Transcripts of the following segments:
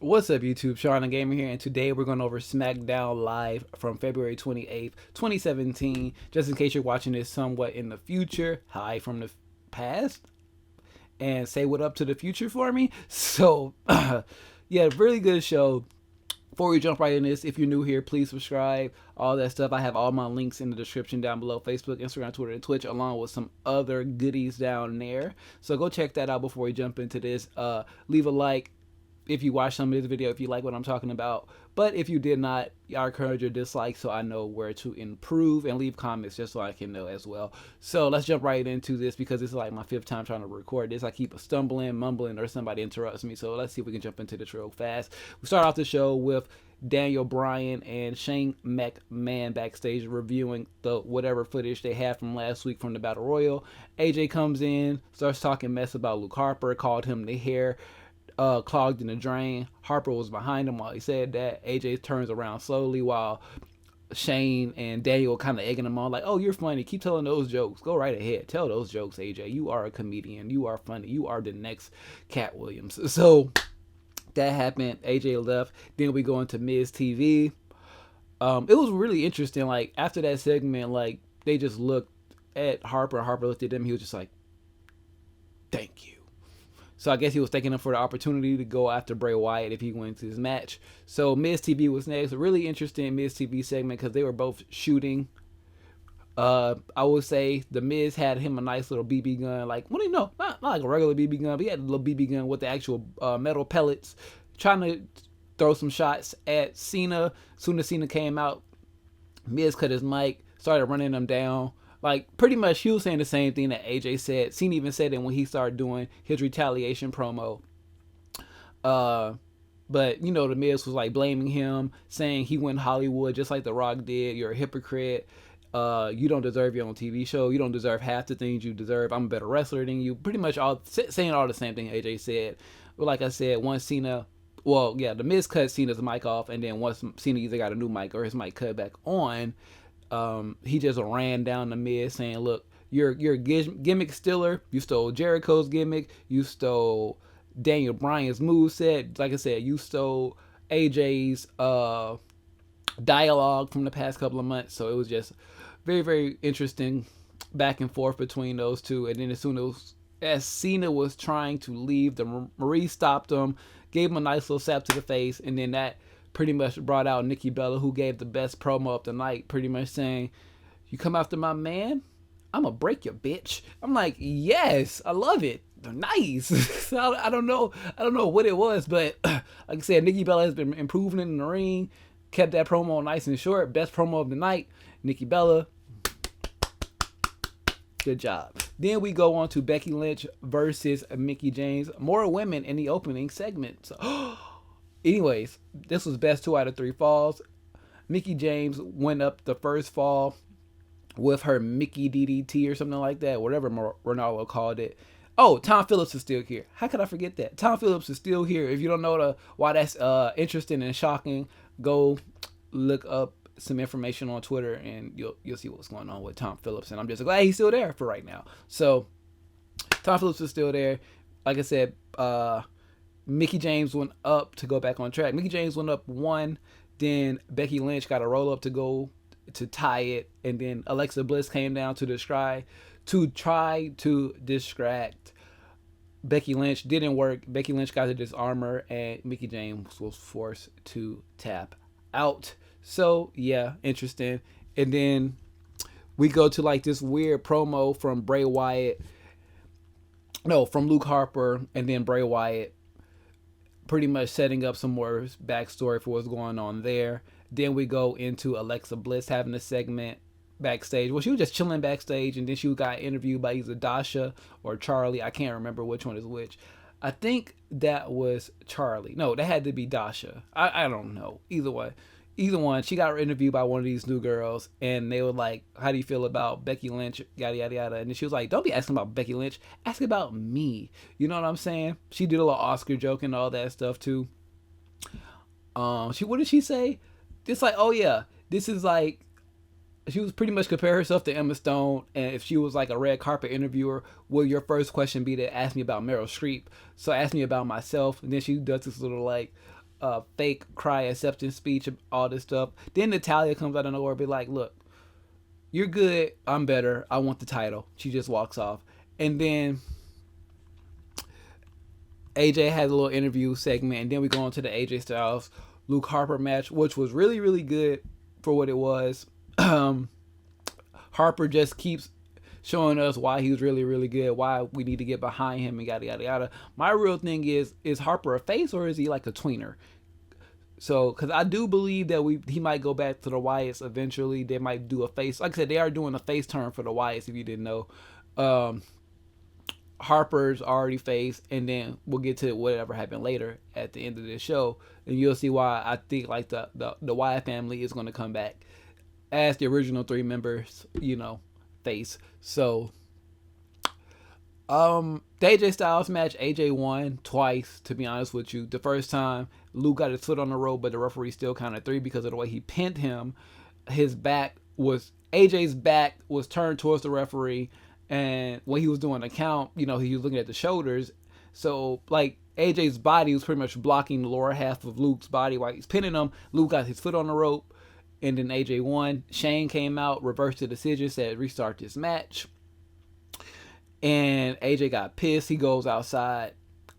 What's up, YouTube? Shawn DaGamer here, and today we're going over SmackDown Live from February 28th, 2017. Just in case you're watching this somewhat in the future, hi from the past, and say what up to the future for me. So, yeah, really good show. Before we jump right in this, if you're new here, please subscribe, all that stuff. I have all my links in the description down below: Facebook, Instagram, Twitter, and Twitch, along with some other goodies down there. So go check that out before we jump into this. Leave a like if you watch some of this video, if you like what I'm talking about. But if you did not, I encourage your dislike so I know where to improve, and leave comments just so I can know as well. So let's jump right into this, because this is like my 5th time trying to record this. I keep stumbling, mumbling, or somebody interrupts me. So let's see if we can jump into this real fast. We start off the show with Daniel Bryan and Shane McMahon backstage reviewing the whatever footage they had from last week from the Battle Royal. AJ comes in, starts talking mess about Luke Harper, called him the hair clogged in the drain. Harper was behind him while he said that. AJ turns around slowly while Shane and Daniel kind of egging him on, like, oh, you're funny, keep telling those jokes, go right ahead, tell those jokes, AJ, you are a comedian, you are funny, you are the next Cat Williams. So that happened. AJ left. Then we go into Miz TV. It was really interesting. Like, after that segment, like, they just looked at Harper. Harper looked at them. He was just like, thank you. So I guess he was thanking him for the opportunity to go after Bray Wyatt if he wins his match. So Miz TV was next. A really interesting Miz TV segment because they were both shooting. I would say the Miz had him a nice little BB gun, like, what do you know, not like a regular BB gun, but he had a little BB gun with the actual metal pellets, trying to throw some shots at Cena. Soon as Cena came out, Miz cut his mic, started running him down. Like, pretty much he was saying the same thing that AJ said. Cena even said it when he started doing his retaliation promo. But, you know, the Miz was like blaming him, saying he went Hollywood just like The Rock did. You're a hypocrite. You don't deserve your own TV show. You don't deserve half the things you deserve. I'm a better wrestler than you. Pretty much all saying all the same thing AJ said. But like I said, once Cena, well, yeah, the Miz cut Cena's mic off, and then once Cena either got a new mic or his mic cut back on, he just ran down the Miz saying, look, you're a gimmick stealer. You stole Jericho's gimmick. You stole Daniel Bryan's moveset. Like I said, you stole AJ's dialogue from the past couple of months. So it was just very, very interesting back and forth between those two. And then as Cena was trying to leave, the Marie stopped him, gave him a nice little slap to the face, and then that pretty much brought out Nikki Bella, who gave the best promo of the night, pretty much saying, you come after my man, I'm gonna break your bitch. I'm like, yes, I love it. Nice. So I don't know what it was, but like I said, Nikki Bella has been improving in the ring, kept that promo nice and short. Best promo of the night, Nikki Bella. Good job. Then we go on to Becky Lynch versus Mickie James. More women in the opening segment. So, anyways, this was best 2 out of 3 falls. Mickie James went up the first fall with her Mickey DDT or something like that, whatever Ronaldo called it. Oh, Tom Phillips is still here. How could I forget that? Tom Phillips is still here. If you don't know why that's interesting and shocking, go look up some information on Twitter and you'll see what's going on with Tom Phillips. And I'm just glad he's still there for right now. So Tom Phillips is still there. Like I said, Mickie James went up to go back on track. Mickie James went up 1. Then Becky Lynch got a roll up to go to tie it. And then Alexa Bliss came down to try to distract Becky Lynch. Didn't work. Becky Lynch got to disarm her, and Mickie James was forced to tap out. So yeah, interesting. And then we go to like this weird promo from Bray Wyatt. No, from Luke Harper, and then Bray Wyatt, pretty much setting up some more backstory for what's going on there. Then we go into Alexa Bliss having a segment backstage. Well, she was just chilling backstage, and then she got interviewed by either Dasha or Charlie. I can't remember which one is which. I think that was Charlie. No, that had to be Dasha. I don't know. Either one. She got interviewed by one of these new girls, and they were like, how do you feel about Becky Lynch, yada yada yada. And then she was like, don't be asking about Becky Lynch, ask about me. You know what I'm saying? She did a little Oscar joke and all that stuff too. What did she say? It's like, oh yeah, this is like, she was pretty much compare herself to Emma Stone, and if she was like a red carpet interviewer, will your first question be to ask me about Meryl Streep? So ask me about myself. And then she does this little like, fake cry acceptance speech, all this stuff. Then Natalya comes out of nowhere, be like, "Look, you're good. I'm better. I want the title." She just walks off, and then AJ has a little interview segment, and then we go on to the AJ Styles Luke Harper match, which was really, really good for what it was. Harper just keeps showing us why he was really, really good, why we need to get behind him, and yada, yada, yada. My real thing is Harper a face, or is he like a tweener? So, because I do believe that he might go back to the Wyatts eventually. They might do a face. Like I said, they are doing a face turn for the Wyatts, if you didn't know. Harper's already face, and then we'll get to whatever happened later at the end of this show, and you'll see why I think like the Wyatt family is going to come back as the original 3 members, face. So the AJ Styles match, AJ won twice, to be honest with you. The first time Luke got his foot on the rope, but the referee still counted 3 because of the way he pinned him. AJ's back was turned towards the referee, and when he was doing the count, he was looking at the shoulders. So like AJ's body was pretty much blocking the lower half of Luke's body while he's pinning him. Luke got his foot on the rope, and then AJ won. Shane came out, reversed the decision, said restart this match. And AJ got pissed. He goes outside,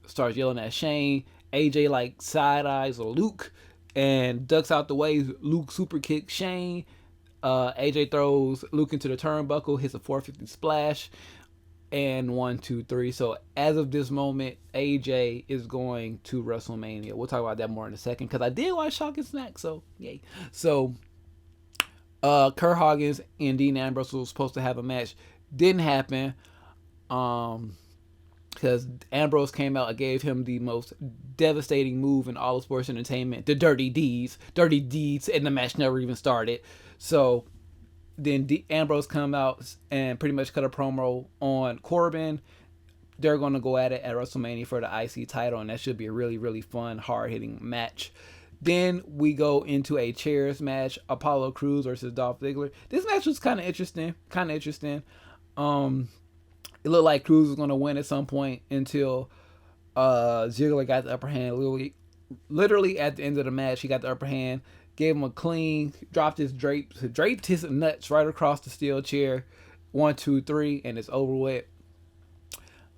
starts yelling at Shane. AJ like side eyes Luke and ducks out the way. Luke super kicks Shane. AJ throws Luke into the turnbuckle, hits a 450 splash, and 1, 2, 3. So as of this moment, AJ is going to WrestleMania. We'll talk about that more in a second, because I did watch Shock and Snack, so yay. So Kurt Hawkins and Dean Ambrose was supposed to have a match. Didn't happen. Because Ambrose came out and gave him the most devastating move in all of sports entertainment, the dirty deeds, and the match never even started. So then Ambrose come out and pretty much cut a promo on Corbin. They're going to go at it at WrestleMania for the IC title, and that should be a really, really fun, hard-hitting match. Then we go into a chairs match, Apollo Crews versus Dolph Ziggler. This match was kind of interesting. It looked like Crews was going to win at some point until Ziggler got the upper hand. Literally at the end of the match, he got the upper hand, gave him a clean, draped his nuts right across the steel chair. 1, 2, 3, and it's over with.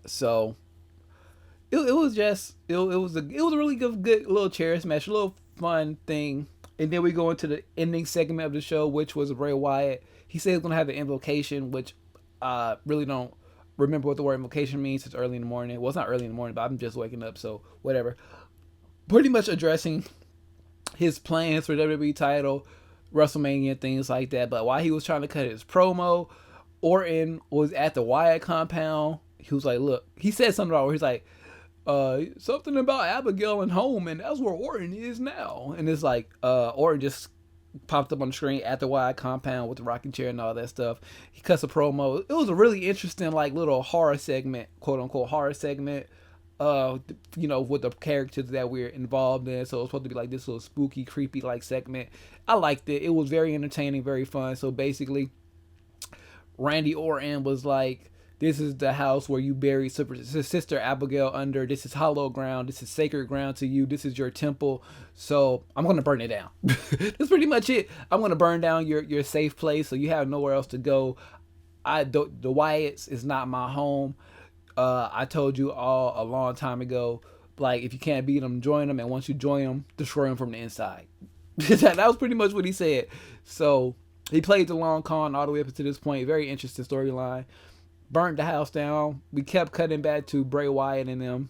So it was a really good little chairs match, a little fun thing. And then we go into the ending segment of the show, which was Bray Wyatt. He said he's going to have the invocation, which I really don't remember what the word invocation means. It's early in the morning. Well, it's not early in the morning, but I'm just waking up, so whatever. Pretty much addressing his plans for WWE title, WrestleMania, things like that. But while he was trying to cut his promo, Orton was at the Wyatt compound. He was like, look, he said something about where he's like, something about Abigail and home, and that's where Orton is now. And it's like, Orton just popped up on the screen at the Wyatt compound with the rocking chair and all that stuff. He cuts a promo. It was a really interesting, like, little horror segment, quote unquote horror segment, with the characters that we're involved in. So it was supposed to be like this little spooky, creepy like segment. I liked it. It was very entertaining, very fun. So basically, Randy Orton was like, this is the house where you bury Sister Abigail under. This is hallowed ground. This is sacred ground to you. This is your temple. So I'm going to burn it down. That's pretty much it. I'm going to burn down your safe place, so you have nowhere else to go. The Wyatts is not my home. I told you all a long time ago, like, if you can't beat them, join them. And once you join them, destroy them from the inside. That was pretty much what he said. So he played the long con all the way up to this point. Very interesting storyline. Burnt the house down. We kept cutting back to Bray Wyatt and them.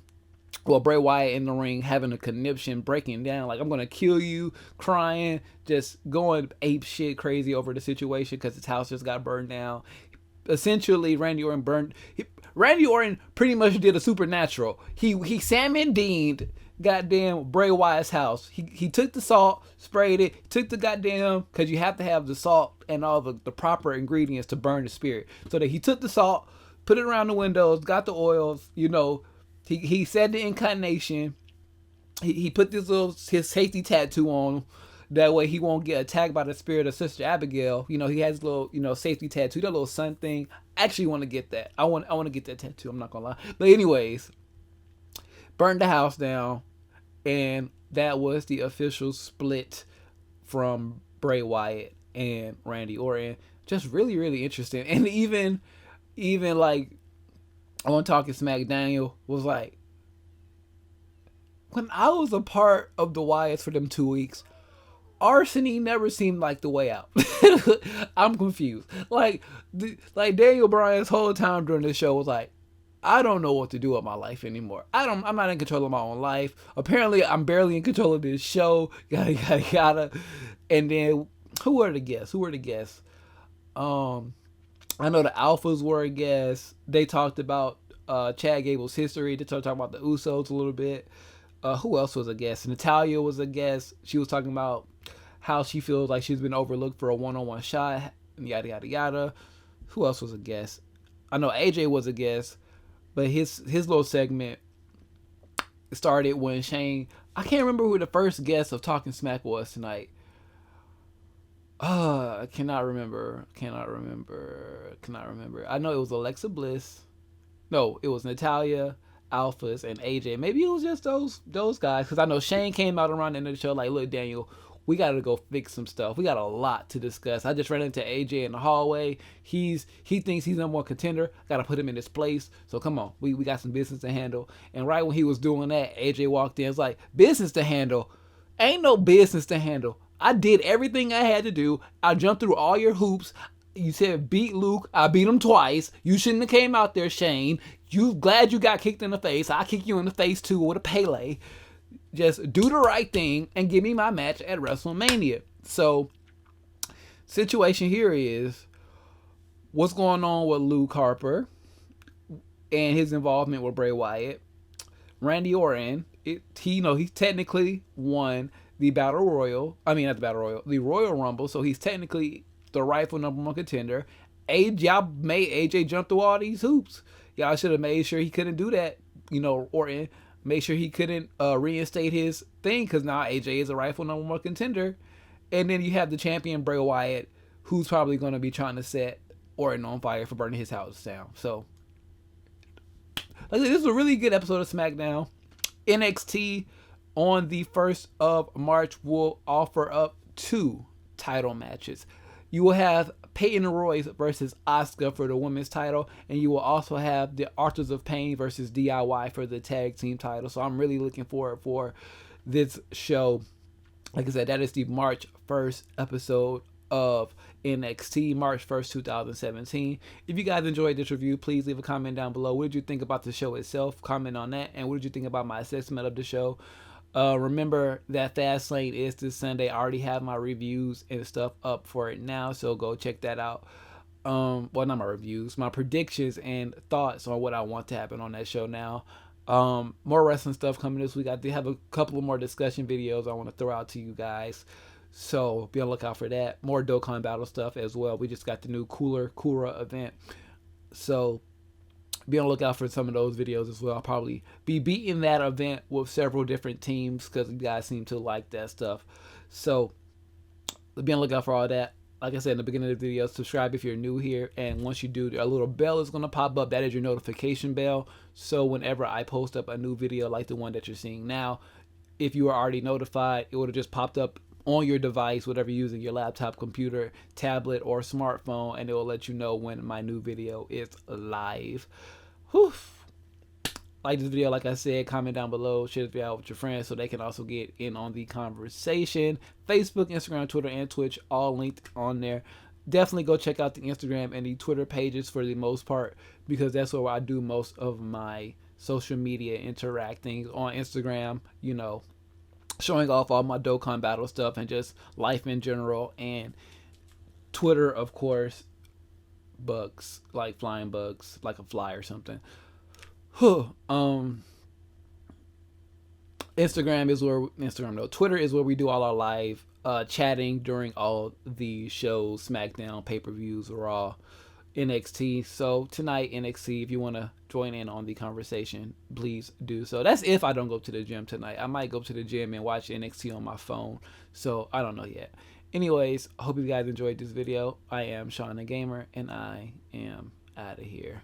Well, Bray Wyatt in the ring having a conniption, breaking down, like, I'm going to kill you, crying, just going ape shit crazy over the situation because his house just got burned down. Essentially, Randy Orton pretty much did a supernatural. He Sam Dean'd goddamn Bray Wyatt's house. He took the salt, sprayed it, took the goddamn, because you have to have the salt and all the proper ingredients to burn the spirit. So that he took the salt, put it around the windows, got the oils, he said the incarnation. He put his safety tattoo on. That way he won't get attacked by the spirit of Sister Abigail. He has a little, safety tattoo, that little sun thing. I actually want to get that. I want to get that tattoo. I'm not going to lie. But anyways, burned the house down. And that was the official split from Bray Wyatt and Randy Orton. Just really, really interesting. And even like on Talking Smack, Daniel was like, when I was a part of the Wyatts for them 2 weeks, arsony never seemed like the way out. I'm confused. Like Daniel Bryan's whole time during the show was like, I don't know what to do with my life anymore. I'm not in control of my own life. Apparently, I'm barely in control of this show. Yada yada yada. And then who were the guests? I know the Alphas were a guest. They talked about Chad Gable's history. They talked about the Usos a little bit. Who else was a guest? Natalya was a guest. She was talking about how she feels like she's been overlooked for a one-on-one shot. Yada yada yada. Who else was a guest? I know AJ was a guest. But his little segment started when Shane, I can't remember who the first guest of Talking Smack was tonight. I cannot remember. I know it was Alexa Bliss. No, it was Natalya, Alphas, and AJ. Maybe it was just those guys. Because I know Shane came out around the end of the show like, look, Daniel, we got to go fix some stuff. We got a lot to discuss. I just ran into AJ in the hallway. He thinks he's number one contender. Got to put him in his place. So come on, we got some business to handle. And right when he was doing that, AJ walked in. It's like, business to handle? Ain't no business to handle. I did everything I had to do. I jumped through all your hoops. You said beat Luke. I beat him twice. You shouldn't have came out there, Shane. You glad you got kicked in the face. I kick you in the face too with a Pele. Just do the right thing and give me my match at WrestleMania. So, situation here is what's going on with Luke Harper and his involvement with Bray Wyatt. Randy Orton, he technically won the Battle Royal. I mean, not the Battle Royal, the Royal Rumble. So he's technically the rightful number one contender. Y'all made AJ jump through all these hoops. Y'all should have made sure he couldn't do that. Orton. Make sure he couldn't reinstate his thing because now AJ is a rightful number one contender. And then you have the champion Bray Wyatt, who's probably going to be trying to set Orton on fire for burning his house down. So, like I said, this is a really good episode of SmackDown. NXT on the 1st of March will offer up 2 title matches. You will have Peyton Royce versus Asuka for the women's title, and you will also have the Authors of Pain versus DIY for the tag team title. So I'm really looking forward for this show. Like I said, that is the March 1st episode of NXT, March 1st, 2017. If you guys enjoyed this review, please leave a comment down below. What did you think about the show itself? Comment on that. And what did you think about my assessment of the show? Remember that Fastlane is this Sunday. I already have my reviews and stuff up for it now, so go check that out. Well, not my reviews, my predictions and thoughts on what I want to happen on that show now. More wrestling stuff coming this week. I did have a couple of more discussion videos I want to throw out to you guys, so be on the lookout for that. More Dokkan Battle stuff as well. We just got the new Kura event, so be on the lookout for some of those videos as well. I'll probably be beating that event with several different teams because you guys seem to like that stuff. So be on the lookout for all that. Like I said in the beginning of the video, subscribe if you're new here. And once you do, a little bell is going to pop up. That is your notification bell. So whenever I post up a new video like the one that you're seeing now, if you are already notified, it would have just popped up on your device, whatever you're using, your laptop, computer, tablet, or smartphone, and it will let you know when my new video is live. Whew. Like this video, like I said, comment down below, share this video out with your friends so they can also get in on the conversation. Facebook, Instagram, Twitter, and Twitch, all linked on there. Definitely go check out the Instagram and the Twitter pages for the most part, because that's where I do most of my social media interacting. On Instagram, showing off all my Dokkan Battle stuff and just life in general. And Twitter, of course, bugs, like flying bugs, like a fly or something. Twitter is where we do all our live chatting during all the shows, SmackDown, pay-per-views, Raw, NXT. So tonight, NXT, if you want to join in on the conversation, please do so. That's if I don't go to the gym tonight. I might go to the gym and watch NXT on my phone. So I don't know yet. Anyways, I hope you guys enjoyed this video. I am Shawn DaGamer, and I am out of here.